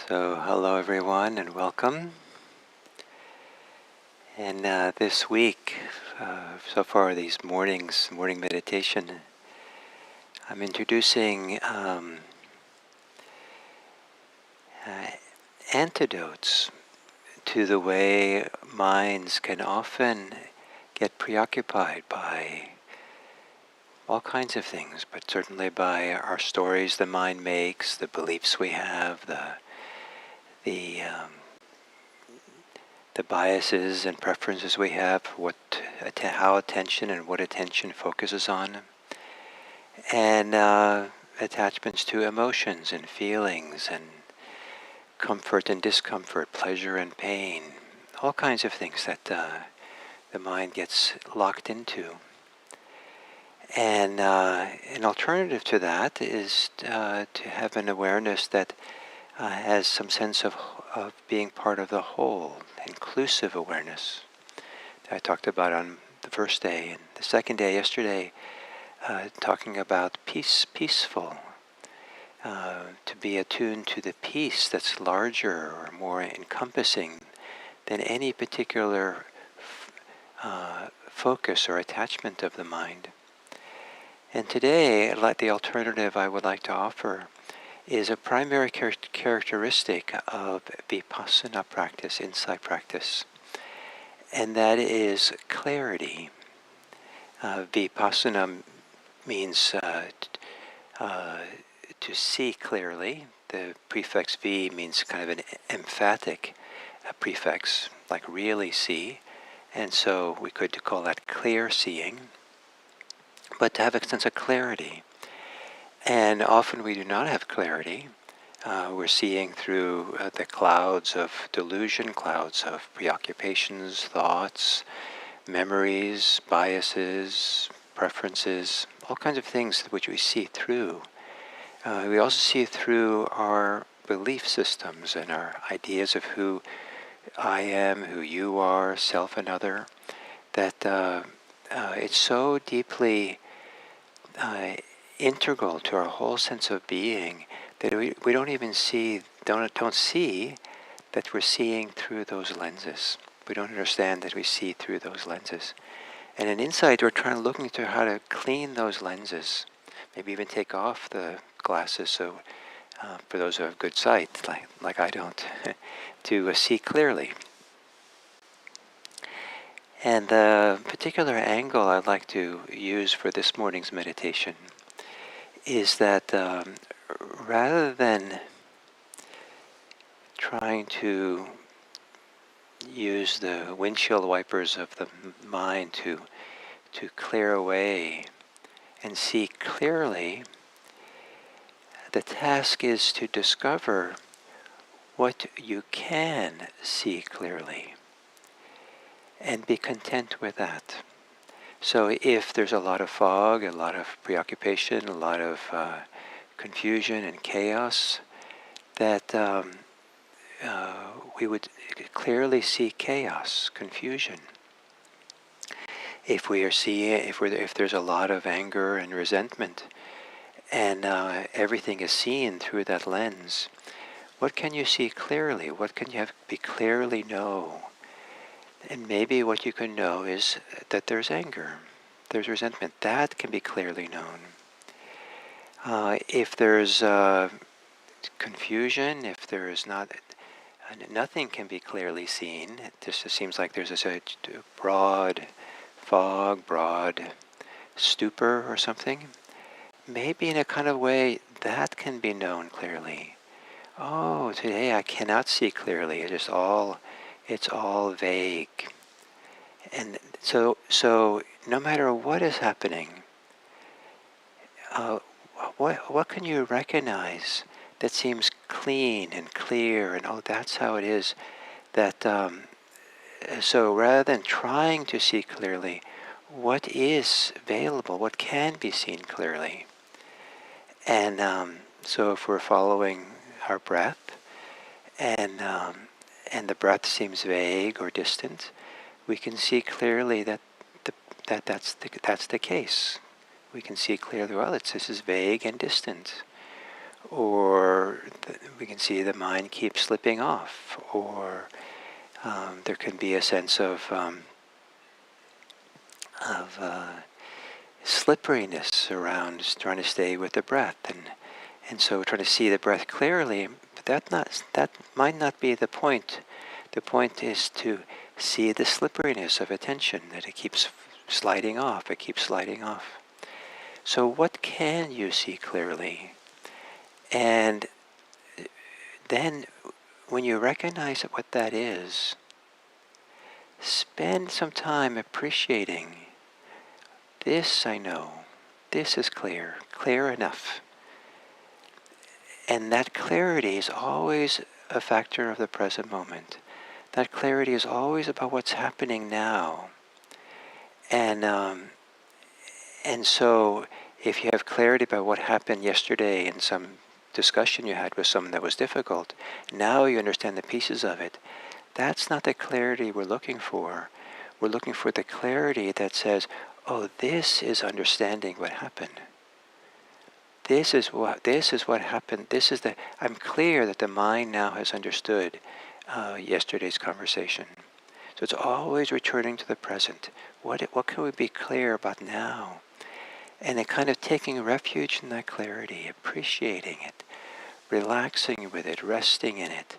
So hello everyone and welcome. And this week, so far these morning meditation, I'm introducing uh, antidotes to the way minds can often get preoccupied by all kinds of things, but certainly by our stories the mind makes, the beliefs we have, the biases and preferences we have, how attention and what attention focuses on, and attachments to emotions and feelings and comfort and discomfort, pleasure and pain, all kinds of things that the mind gets locked into. And an alternative to that is to have an awareness that has some sense of being part of the whole, inclusive awareness that I talked about on the first day. And the second day, yesterday, talking about peaceful, to be attuned to the peace that's larger or more encompassing than any particular focus or attachment of the mind. And today, like the alternative I would like to offer is a primary characteristic of vipassana practice, insight practice, and that is clarity. Vipassana means to see clearly. The prefix V means kind of an emphatic prefix, like really see, and so we could call that clear seeing, but to have a sense of clarity. And often we do not have clarity. We're seeing through the clouds of delusion, clouds of preoccupations, thoughts, memories, biases, preferences, all kinds of things which we see through. We also see through our belief systems and our ideas of who I am, who you are, self and other, that it's so deeply integral to our whole sense of being that we don't even don't see that we're seeing through those lenses. We don't understand that we see through those lenses. And in insight, we're looking to how to clean those lenses, maybe even take off the glasses, so for those who have good sight, like I don't, to see clearly. And the particular angle I'd like to use for this morning's meditation is that rather than trying to use the windshield wipers of the mind to clear away and see clearly, the task is to discover what you can see clearly and be content with that. So if there's a lot of fog, a lot of preoccupation, a lot of confusion and chaos, that we would clearly see chaos, confusion. If there's a lot of anger and resentment, and everything is seen through that lens, what can you see clearly? What can you be clearly know? And maybe what you can know is that there's anger, there's resentment. That can be clearly known. If there's confusion, if there is nothing can be clearly seen. It just seems like there's a broad fog, broad stupor or something. Maybe in a kind of way that can be known clearly. Oh, today I cannot see clearly. It's all vague. And so no matter what is happening, what can you recognize that seems clean and clear, and oh, that's how it is. That so rather than trying to see clearly, what is available, what can be seen clearly, and so if we're following our breath, and the breath seems vague or distant, we can see clearly that's the case. We can see clearly, well, this is vague and distant. Or we can see the mind keeps slipping off, or there can be a sense of slipperiness around trying to stay with the breath, and so trying to see the breath clearly. But that might not be the point. The point is to see the slipperiness of attention, that it keeps sliding off. It keeps sliding off. So what can you see clearly? And then when you recognize what that is, spend some time appreciating this. I know. This is clear. Clear enough. And that clarity is always a factor of the present moment. That clarity is always about what's happening now. And so if you have clarity about what happened yesterday in some discussion you had with someone that was difficult, now you understand the pieces of it. That's not the clarity we're looking for. We're looking for the clarity that says, oh, this is understanding what happened. This is what happened. I'm clear that the mind now has understood yesterday's conversation. So it's always returning to the present. What can we be clear about now? And then kind of taking refuge in that clarity, appreciating it, relaxing with it, resting in it,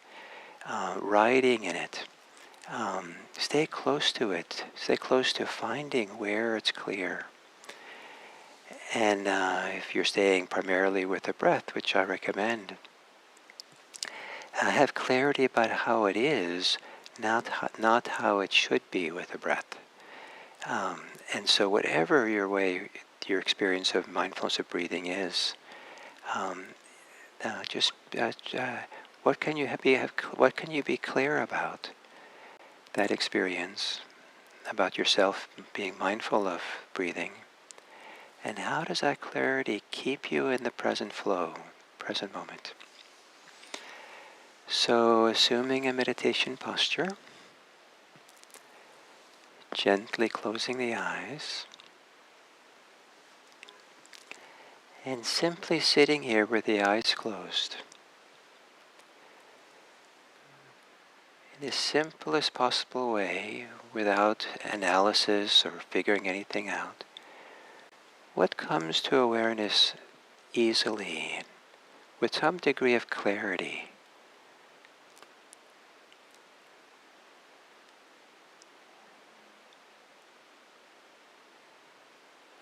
riding in it. Stay close to it. Stay close to finding where it's clear. And if you're staying primarily with the breath, which I recommend, have clarity about how it is, not how it should be with the breath. And so whatever your experience of mindfulness of breathing is, what can you be clear about that experience, about yourself being mindful of breathing? And how does that clarity keep you in the present flow, present moment? So, assuming a meditation posture, gently closing the eyes, and simply sitting here with the eyes closed. In the simplest possible way, without analysis or figuring anything out. What comes to awareness easily, with some degree of clarity?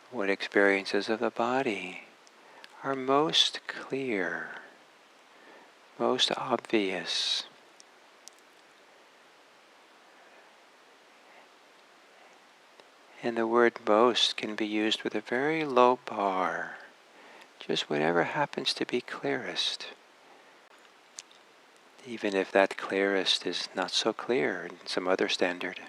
What experiences of the body are most clear, most obvious? And the word most can be used with a very low bar. Just whatever happens to be clearest. Even if that clearest is not so clear in some other standard.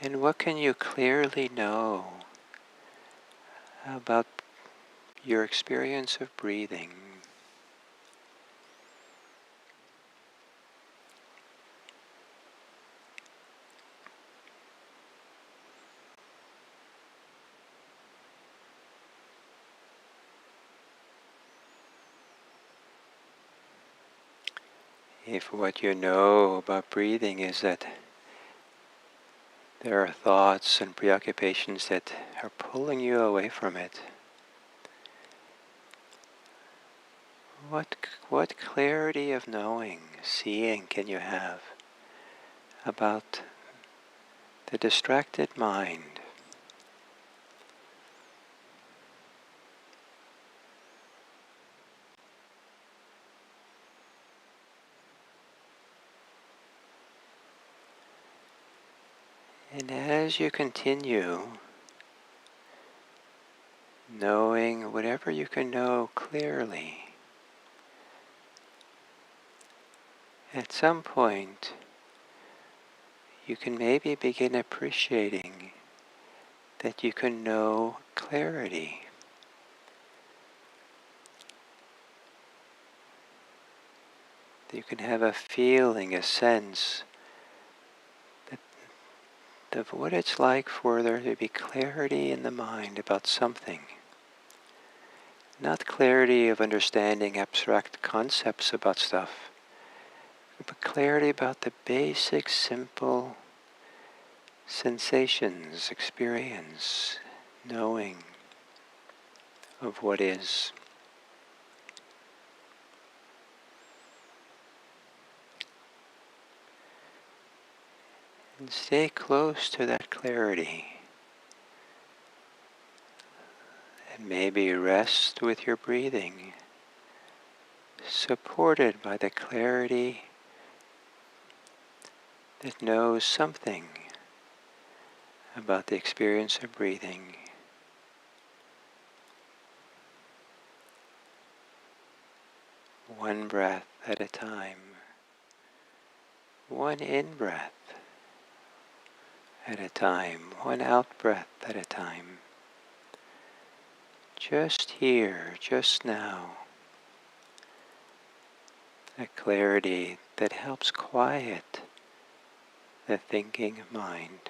And what can you clearly know about your experience of breathing? If what you know about breathing is that there are thoughts and preoccupations that are pulling you away from it, what clarity of knowing, seeing can you have about the distracted mind? And as you continue knowing whatever you can know clearly, at some point you can maybe begin appreciating that you can know clarity. You can have a feeling, a sense of what it's like for there to be clarity in the mind about something. Not clarity of understanding abstract concepts about stuff, but clarity about the basic, simple sensations, experience, knowing of what is. And stay close to that clarity. And maybe rest with your breathing, supported by the clarity that knows something about the experience of breathing. One breath at a time. One in-breath at a time. One out-breath at a time. Just here, just now. A clarity that helps quiet the thinking mind.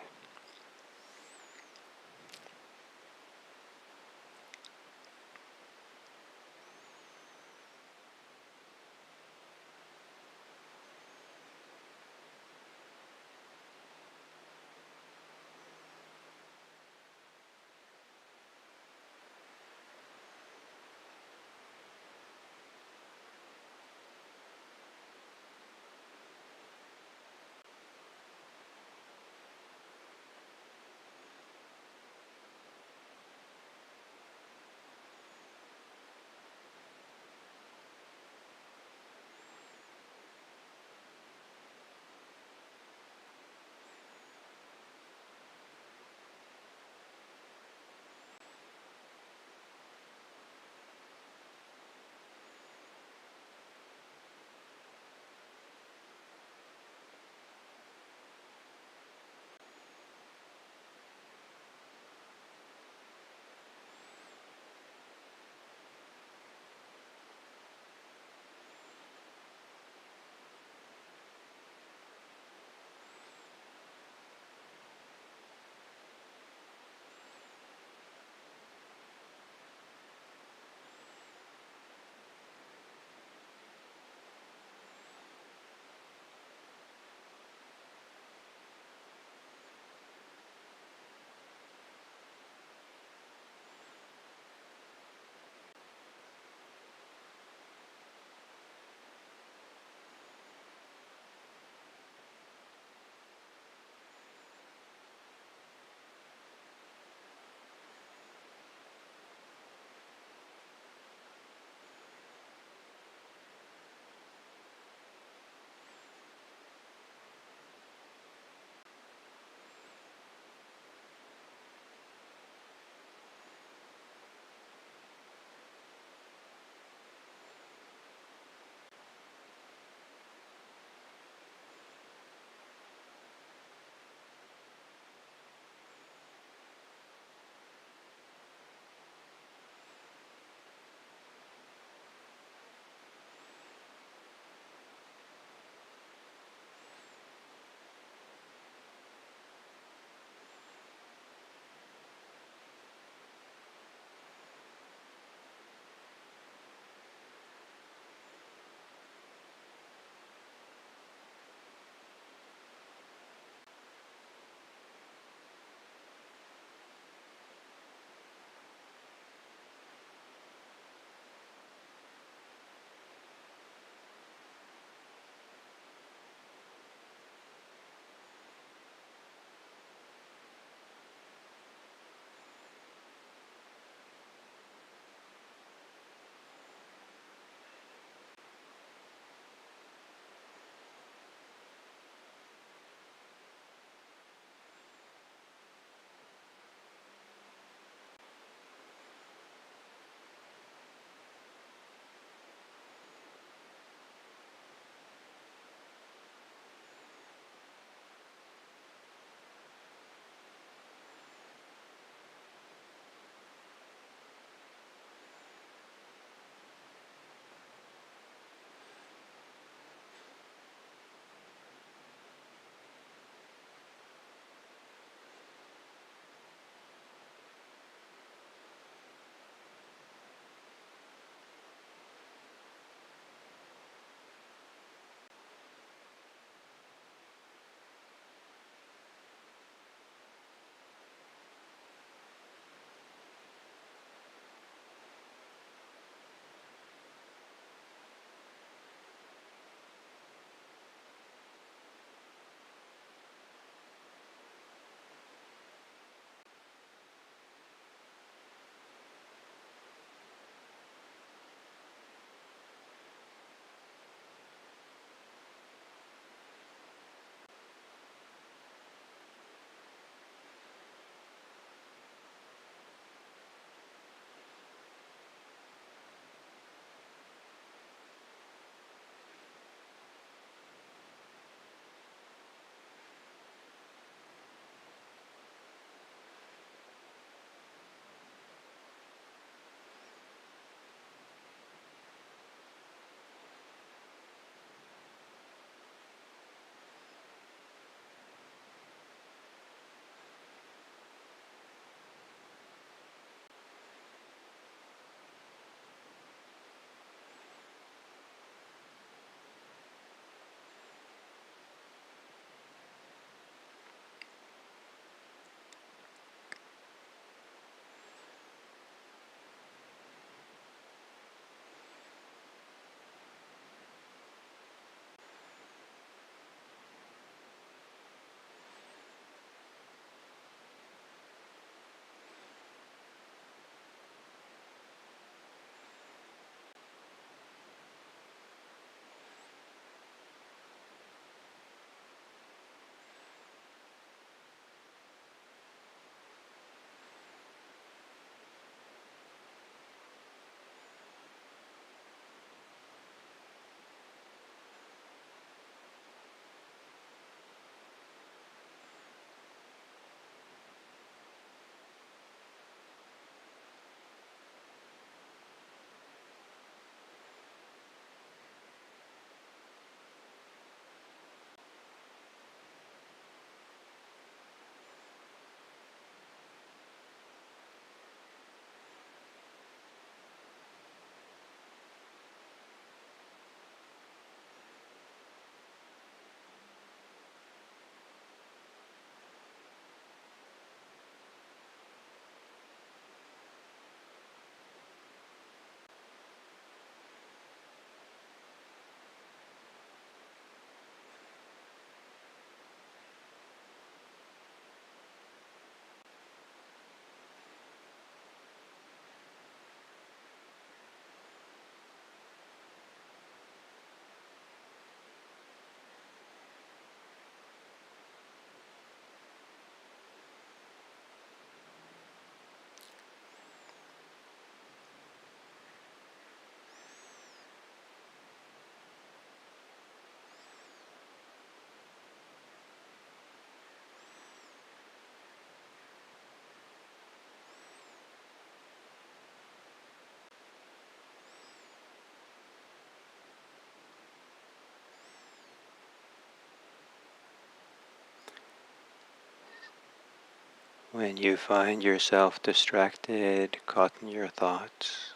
When you find yourself distracted, caught in your thoughts,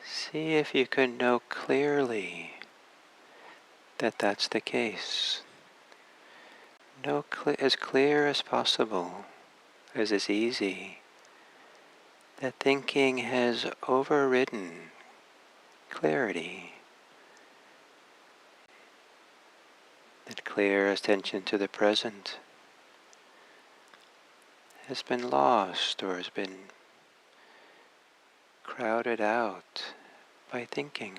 see if you can know clearly that that's the case. Know as clear as possible, as is easy, that thinking has overridden clarity, that clear attention to the present has been lost or has been crowded out by thinking.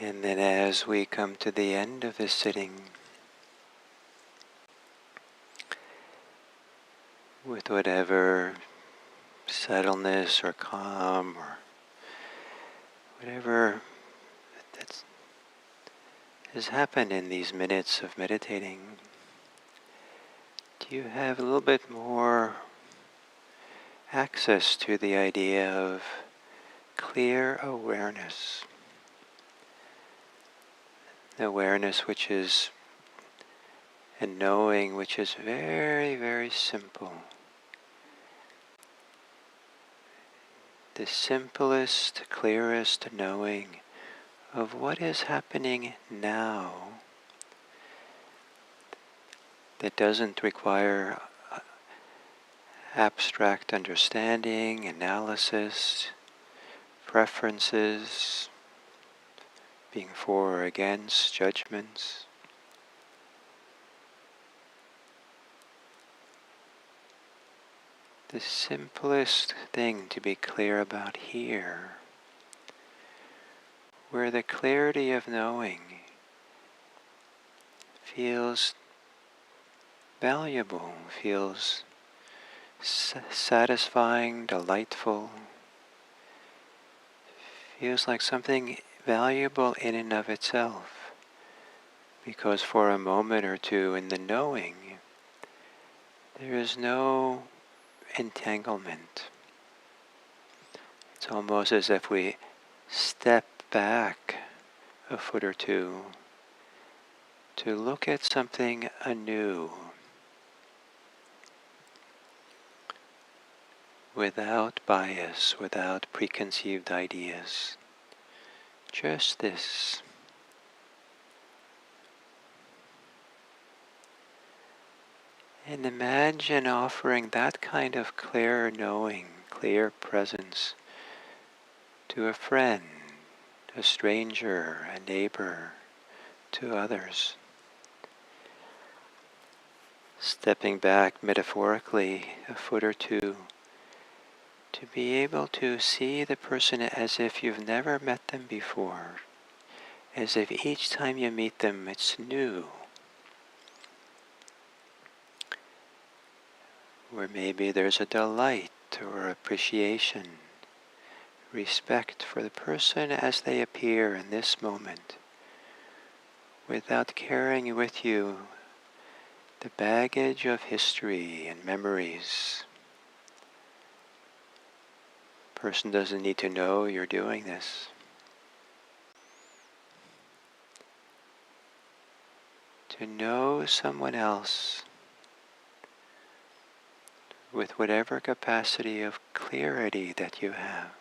And then as we come to the end of this sitting, with whatever settledness or calm or whatever that's, has happened in these minutes of meditating, do you have a little bit more access to the idea of clear awareness? Awareness which is, and knowing which is very, very simple. The simplest, clearest knowing of what is happening now that doesn't require abstract understanding, analysis, preferences, being for or against, judgments. The simplest thing to be clear about here, where the clarity of knowing feels valuable, feels satisfying, delightful, feels like something valuable in and of itself, because for a moment or two in the knowing, there is no entanglement. It's almost as if we step back a foot or two to look at something anew, without bias, without preconceived ideas. Just this. And imagine offering that kind of clear knowing, clear presence to a friend, a stranger, a neighbor, to others. Stepping back metaphorically a foot or two to be able to see the person as if you've never met them before, as if each time you meet them it's new. Where maybe there's a delight or appreciation, respect for the person as they appear in this moment, without carrying with you the baggage of history and memories. Person doesn't need to know you're doing this. To know someone else with whatever capacity of clarity that you have.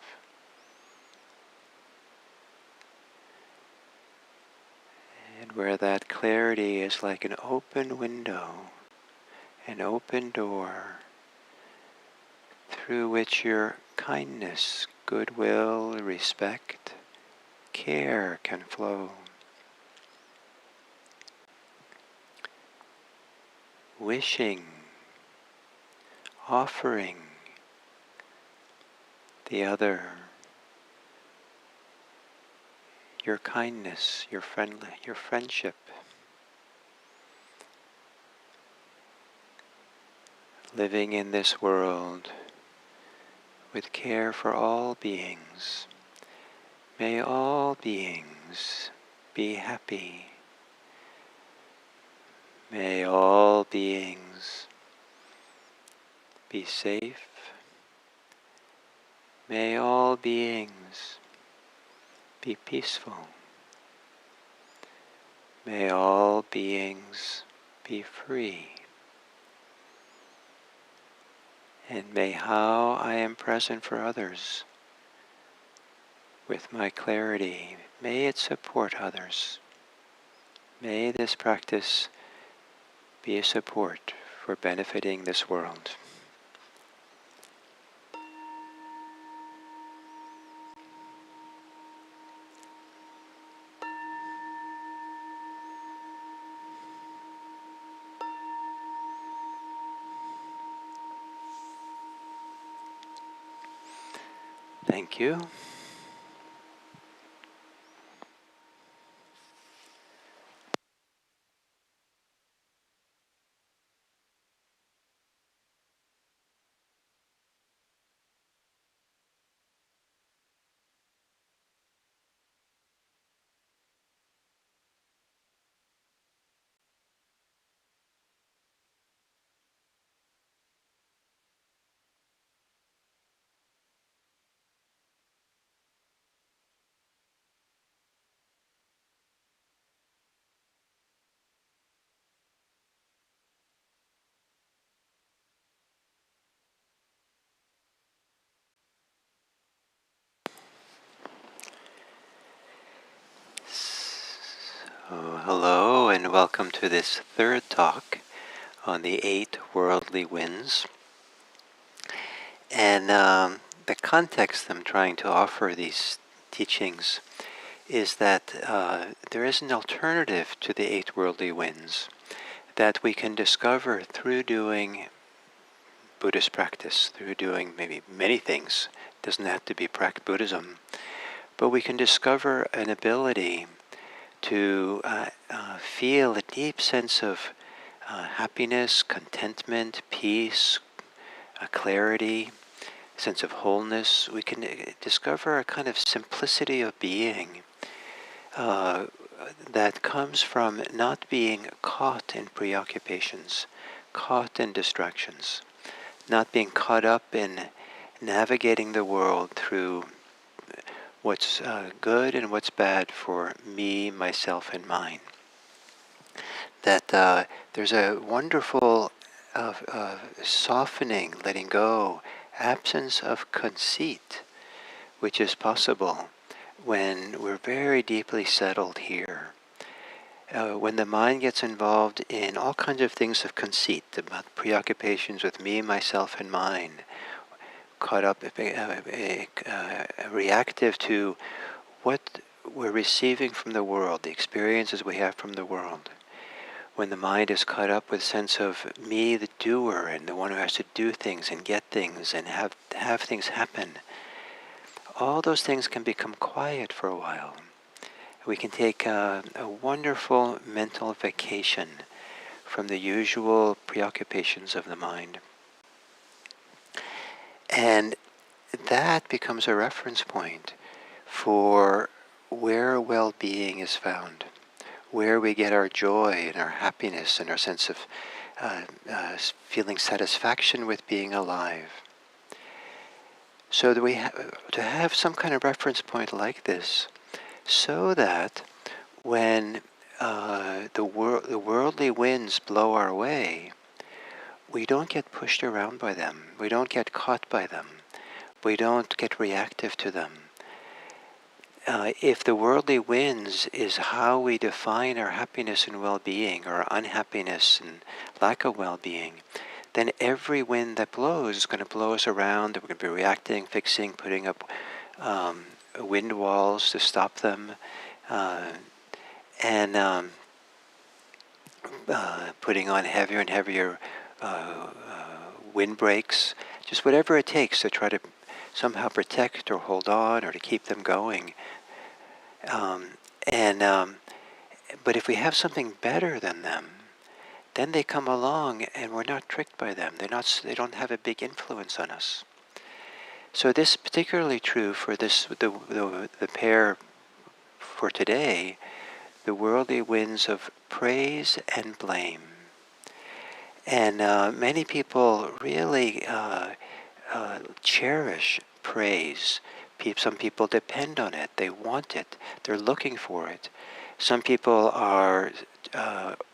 And where that clarity is like an open window, an open door, through which your kindness, goodwill, respect, care can flow. Wishing, offering the other your kindness, your friendship. Living in this world with care for all beings. May all beings be happy. May all beings be safe. May all beings be peaceful. May all beings be free. And may how I am present for others with my clarity, may it support others. May this practice be a support for benefiting this world. Thank you. hello, and welcome to this third talk on the 8 worldly winds. And the context I'm trying to offer these teachings is that there is an alternative to the 8 worldly winds that we can discover through doing Buddhist practice, through doing maybe many things. It doesn't have to be Buddhism, but we can discover an ability to feel a deep sense of happiness, contentment, peace, clarity, sense of wholeness. We can discover a kind of simplicity of being that comes from not being caught in preoccupations, caught in distractions, not being caught up in navigating the world through what's good and what's bad for me, myself, and mine. That there's a wonderful softening, letting go, absence of conceit, which is possible when we're very deeply settled here. When the mind gets involved in all kinds of things of conceit, about preoccupations with me, myself, and mine, caught up, reactive to what we're receiving from the world, the experiences we have from the world. When the mind is caught up with sense of me, the doer, and the one who has to do things and get things and have things happen, all those things can become quiet for a while. We can take a wonderful mental vacation from the usual preoccupations of the mind. And that becomes a reference point for where well-being is found, where we get our joy and our happiness and our sense of feeling satisfaction with being alive. So that we to have some kind of reference point like this, so that when the worldly winds blow our way, we don't get pushed around by them. We don't get caught by them. We don't get reactive to them. If the worldly winds is how we define our happiness and well-being, or unhappiness and lack of well-being, then every wind that blows is going to blow us around, and we're going to be reacting, fixing, putting up wind walls to stop them, and putting on heavier and heavier windbreaks, just whatever it takes to try to somehow protect or hold on or to keep them going. But if we have something better than them, then they come along and we're not tricked by them. They don't have a big influence on us. So this is particularly true for the pair for today, the worldly winds of praise and blame. And many people really cherish praise. Some people depend on it. They want it. They're looking for it. Some people are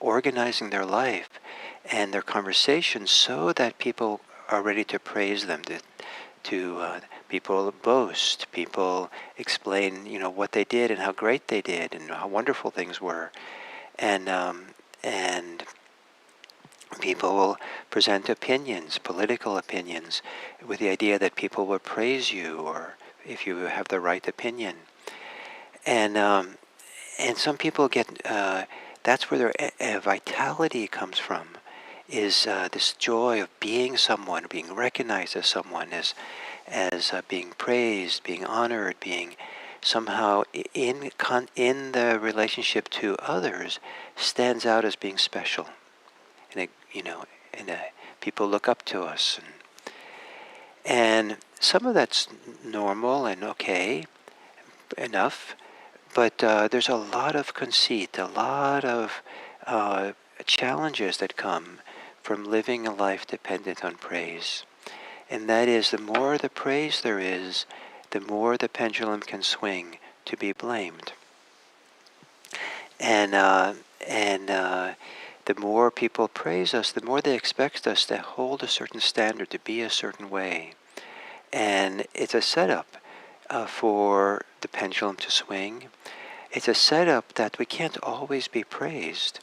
organizing their life and their conversations so that people are ready to praise them, to people boast, people explain, what they did and how great they did and how wonderful things were, and people will present opinions, political opinions, with the idea that people will praise you, or if you have the right opinion, and some people get that's where their vitality comes from, is this joy of being someone, being recognized as someone, as being praised, being honored, being somehow in the relationship to others, stands out as being special. And people look up to us, and some of that's normal and okay enough, but there's a lot of conceit, a lot of challenges that come from living a life dependent on praise. And that is, the more the praise there is, the more the pendulum can swing to be blamed. And the more people praise us, the more they expect us to hold a certain standard, to be a certain way. And it's a setup for the pendulum to swing. it's a setup that we can't always be praised.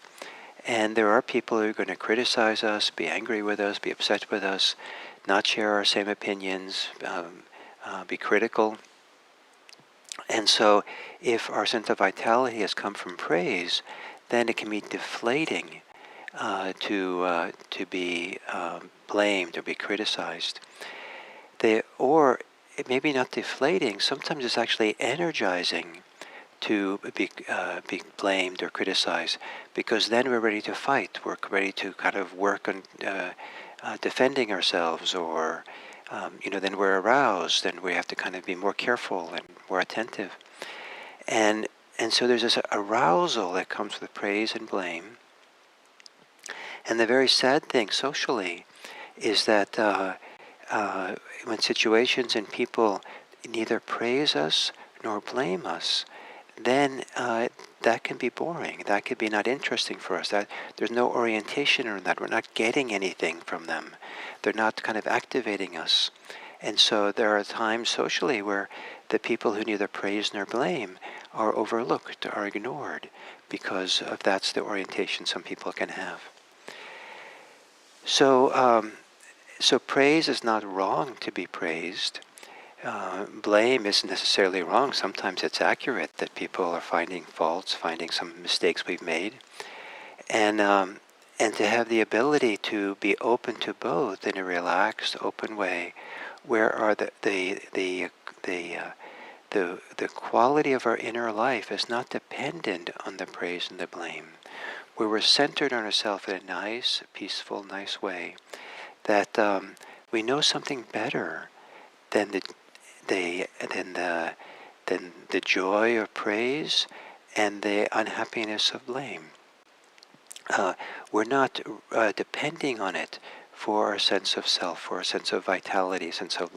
And there are people who are going to criticize us, be angry with us, be upset with us, not share our same opinions, be critical. And so if our sense of vitality has come from praise, then it can be deflating to be blamed or be criticized. Or it may be not deflating, sometimes it's actually energizing to be blamed or criticized, because then we're ready to fight, we're ready to kind of work on defending ourselves, or then we're aroused and we have to kind of be more careful and more attentive. And so there's this arousal that comes with praise and blame. And the very sad thing socially is that when situations and people neither praise us nor blame us, then that can be boring. That could be not interesting for us. That there's no orientation in that. We're not getting anything from them. They're not kind of activating us. And so there are times socially where the people who neither praise nor blame are overlooked, are ignored, because of that's the orientation some people can have. So, so praise is not wrong to be praised. Blame isn't necessarily wrong. Sometimes it's accurate that people are finding faults, finding some mistakes we've made, and to have the ability to be open to both in a relaxed, open way, where are the quality of our inner life is not dependent on the praise and the blame, where we're centered on ourselves in a nice, peaceful, nice way, that we know something better than the joy of praise and the unhappiness of blame. We're not depending on it for our sense of self, for our sense of vitality, sense of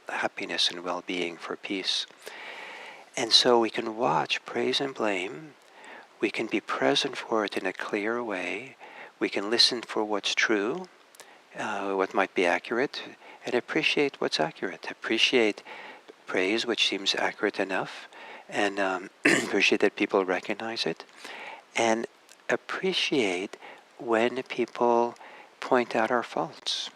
happiness and well-being, for peace. And so we can watch praise and blame. We can be present for it in a clear way. We can listen for what's true, what might be accurate, and appreciate what's accurate. Appreciate praise, which seems accurate enough, and appreciate that people recognize it, and appreciate when people point out our faults.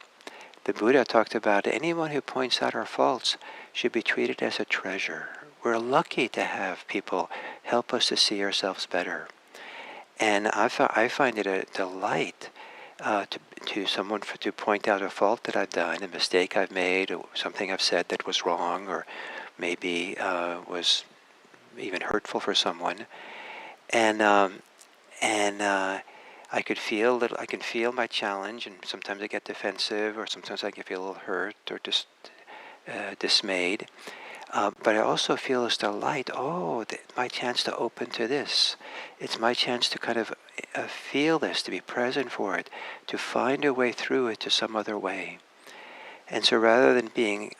The Buddha talked about anyone who points out our faults should be treated as a treasure. We're lucky to have people help us to see ourselves better. And I find it a delight to someone to point out a fault that I've done, a mistake I've made, or something I've said that was wrong, or maybe was even hurtful for someone, and I could feel that I can feel my challenge, and sometimes I get defensive, or sometimes I can feel a little hurt or just dismayed. But I also feel this delight. Oh, my chance to open to this. It's my chance to kind of feel this, to be present for it, to find a way through it to some other way. And so rather than being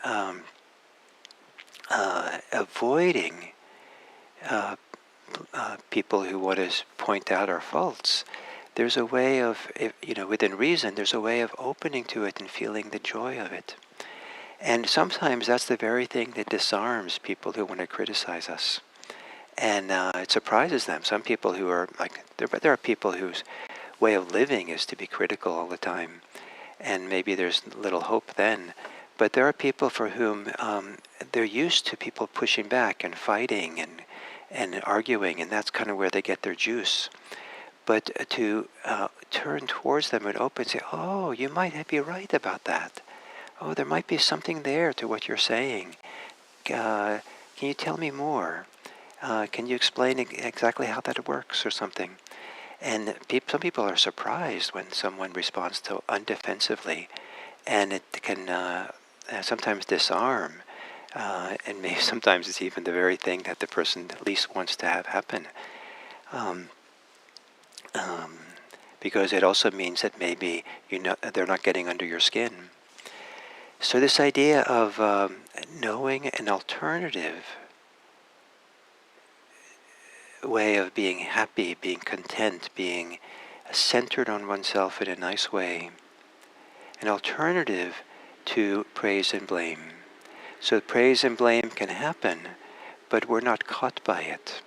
avoiding people who want to point out our faults, there's a way of, within reason, there's a way of opening to it and feeling the joy of it. And sometimes that's the very thing that disarms people who want to criticize us. And it surprises them. Some people who are like, there are people whose way of living is to be critical all the time. And maybe there's little hope then. But there are people for whom they're used to people pushing back and fighting and arguing, and that's kind of where they get their juice. But to turn towards them and open and say, oh, you might be right about that. Oh, there might be something there to what you're saying. Can you tell me more? Can you explain exactly how that works or something? And some people are surprised when someone responds so undefensively, and it can sometimes disarm, and maybe sometimes it's even the very thing that the person least wants to have happen. Because it also means that maybe they're not getting under your skin. So this idea of knowing an alternative way of being happy, being content, being centered on oneself in a nice way, an alternative to praise and blame. So praise and blame can happen, but we're not caught by it.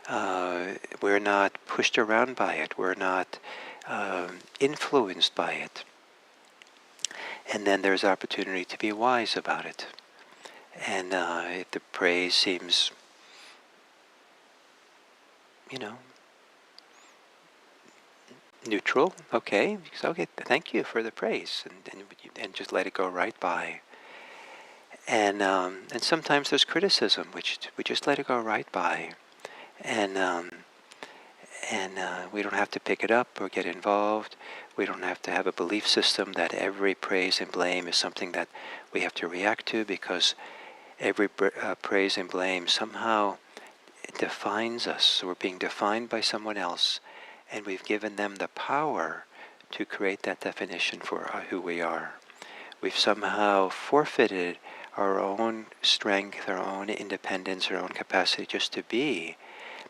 We're not pushed around by it. We're not influenced by it. And then there's opportunity to be wise about it. And if the praise seems, you know, neutral, okay, okay, thank you for the praise, and just let it go right by. And sometimes there's criticism, which we just let it go right by, and we don't have to pick it up or get involved. We don't have to have a belief system that every praise and blame is something that we have to react to, because every praise and blame somehow defines us. So we're being defined by someone else, and we've given them the power to create that definition for who we are. We've somehow forfeited our own strength, our own independence, our own capacity just to be,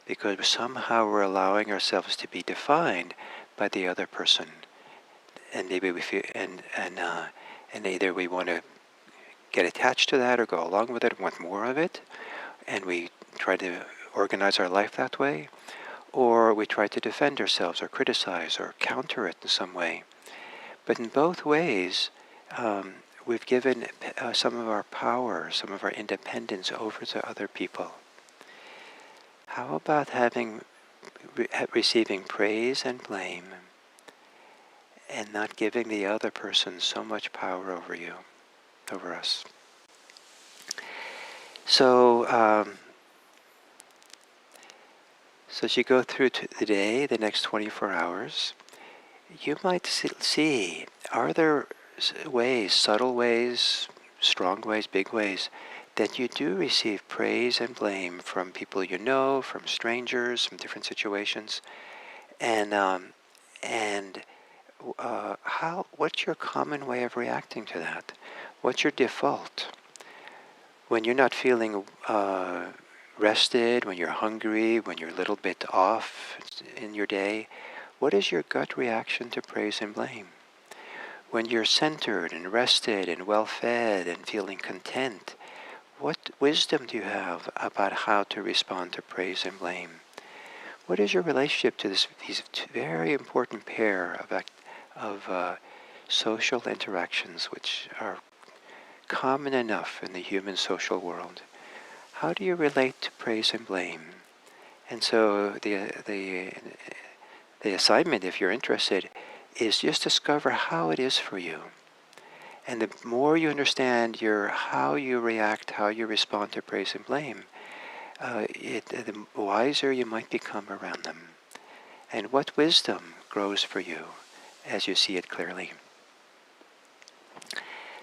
because somehow we're allowing ourselves to be defined by the other person. And maybe we feel, and either we want to get attached to that or go along with it and want more of it, and we try to organize our life that way, or we try to defend ourselves or criticize or counter it in some way. But in both ways, we've given some of our power, some of our independence over to other people. How about receiving praise and blame and not giving the other person so much power over you, over us? So, so as you go through the day, the next 24 hours, you might see, are there ways, subtle ways, strong ways, big ways, that you do receive praise and blame from people you know, from strangers, from different situations, and what's your common way of reacting to that? What's your default? When you're not feeling rested, when you're hungry, when you're a little bit off in your day, what is your gut reaction to praise and blame? When you're centered and rested and well-fed and feeling content, what wisdom do you have about how to respond to praise and blame? What is your relationship to these very important pair of social interactions, which are common enough in the human social world? How do you relate to praise and blame? And so the assignment, if you're interested, is just discover how it is for you. And the more you understand how you react, how you respond to praise and blame, the wiser you might become around them. And what wisdom grows for you as you see it clearly.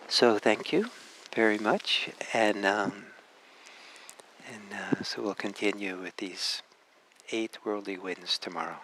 So thank you very much, and so we'll continue with these 8 worldly winds tomorrow.